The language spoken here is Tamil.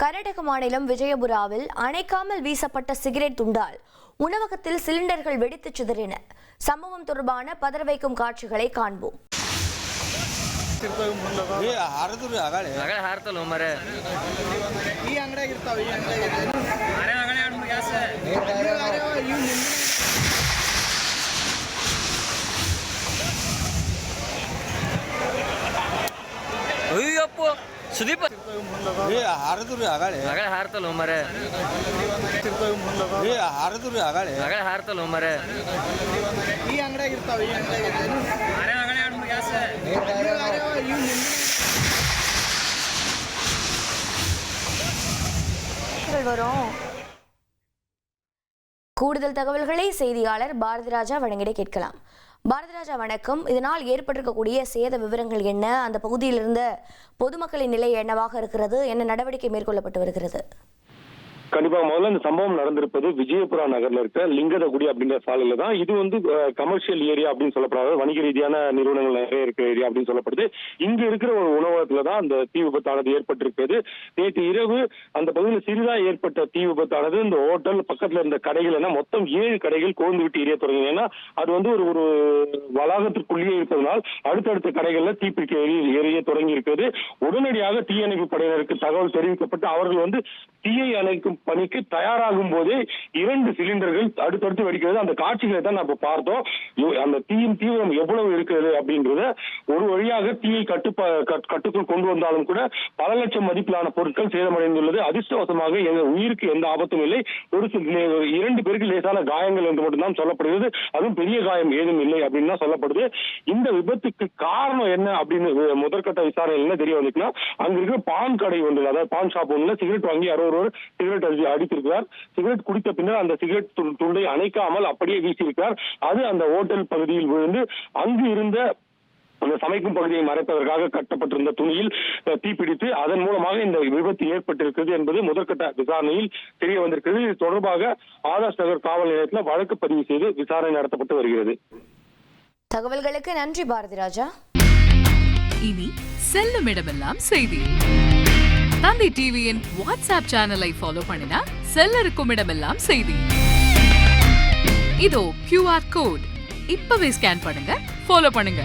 கர்நாடக மாநிலம் விஜயபுராவில் அணைக்காமல் வீசப்பட்ட சிகரெட் துண்டால் உணவகத்தில் சிலிண்டர்கள் வெடித்து சிதறின. சம்பவம் தொடர்பான பதற வைக்கும் காட்சிகளை காண்போம். ಸುದೀಪ್ ಹಾರದ್ರಿ ಆಗಾಳೆ ಹಾರ್ತಲ್ಲ ಮರೆ ಹಾರದ್ರಿ ಆಗಾಳೆ ಹಾರ್ತಲ್ಲ ಮರೆ ಈ ಅಂಗಡಿಯಾಗ ಇರ್ತಾವ ಈ கூடுதல் தகவல்களை செய்தியாளர் பாரதிராஜா வழங்கிட கேட்கலாம். பாரதிராஜா வணக்கம். இதனால் ஏற்பட்டிருக்கக்கூடிய சேத விவரங்கள் என்ன? அந்த பகுதியில் இருந்த பொதுமக்களின் நிலை என்னவாக இருக்கிறது? என்ன நடவடிக்கை மேற்கொள்ளப்பட்டு வருகிறது? கண்டிப்பா முதல்ல இந்த சம்பவம் நடந்திருப்பது விஜயபுரா நகர்ல இருக்க லிங்கதகுடி அப்படிங்கிற சாலையில தான். இது கமர்ஷியல் ஏரியா அப்படின்னு சொல்லப்படுறது, வணிக ரீதியான நிறுவனங்கள் நிறைய இருக்கிற ஏரியா அப்படின்னு சொல்லப்படுது. இங்க இருக்கிற ஒரு உணவகத்துலதான் அந்த தீ விபத்தானது ஏற்பட்டிருக்கிறது. நேற்று இரவு அந்த பகுதியில் சிறிதா ஏற்பட்ட தீ விபத்தானது இந்த ஹோட்டல் பக்கத்துல இருந்த கடைகள் என மொத்தம் 7 கடைகள் கோர்ந்து விட்டு எரிய தொடங்கின. ஏன்னா அது ஒரு வளாகத்திற்குள்ளேயே இருப்பதனால் அடுத்தடுத்த கடைகள்ல தீப்பிடிக்க எரிய தொடங்கி இருக்கிறது. உடனடியாக தீயணைப்பு படையினருக்கு தகவல் தெரிவிக்கப்பட்டு அவர்கள் தீயை அணைக்கும் பணிக்கு தயாராகும் போதே 2 சிலிண்டர்கள் அடுத்தடுத்து வெடிக்கிறது. அந்த காட்சிகளை தான் நம்ம பார்த்தோம். அந்த தீயின் தீவிரம் எவ்வளவு இருக்கிறது அப்படின்றத ஒரு வழியாக தீயை கட்டுக்குள் கொண்டு வந்தாலும் கூட பல லட்சம் மதிப்பிலான பொருட்கள் சேதமடைந்துள்ளது. அதிர்ஷ்டவசமாக எங்க உயிருக்கு எந்த ஆபத்தும் இல்லை. ஒரு 2 பேருக்கு லேசான காயங்கள் என்று மட்டும்தான் சொல்லப்படுகிறது. அதுவும் பெரிய காயம் ஏதும் இல்லை அப்படின்னு தான் சொல்லப்படுது. இந்த விபத்துக்கு காரணம் என்ன அப்படின்னு முதற்கட்ட விசாரணை என்ன தெரிய வந்துச்சுன்னா, அங்க இருக்கிற பான் கடை ஒன்று, அதாவது பான் ஷாப் ஒன்றுல சிகரெட் வாங்கி ஒருவர் சிகரெட் அடித்திருக்கிறார். சிகரெட் குடித்த பின்னர் அந்த சிகரெட் துண்டை அணைக்காமல் அப்படியே வீசியிருக்கிறார். அது அந்த ஹோட்டல் பகுதியில் விழுந்து அங்கு இருந்த அந்த சமைக்கும் பகுதியை மறைப்பதற்காக கட்டப்பட்டிருந்த துணியில் தீப்பிடித்து அதன் மூலமாக இந்த விபத்து ஏற்பட்டிருக்கிறது என்பது முதற்கட்ட விசாரணையில் தெரிய வந்திருக்கிறது. இது தொடர்பாக ஆதர்ஷ் நகர் காவல் நிலையத்தில் வழக்கு பதிவு செய்து விசாரணை நடத்தப்பட்டு வருகிறது. தகவல்களுக்கு நன்றி பாரதிராஜா. இனி செல்லும் இடமெல்லாம் செய்தி. தந்தை டிவியின் வாட்ஸ்அப் சேனலை ஃபாலோ பண்ணினா செல்ல இருக்கும் இடமெல்லாம் செய்தி. இதோ QR கோட் இப்பவே ஸ்கேன் பண்ணுங்க, ஃபாலோ பண்ணுங்க.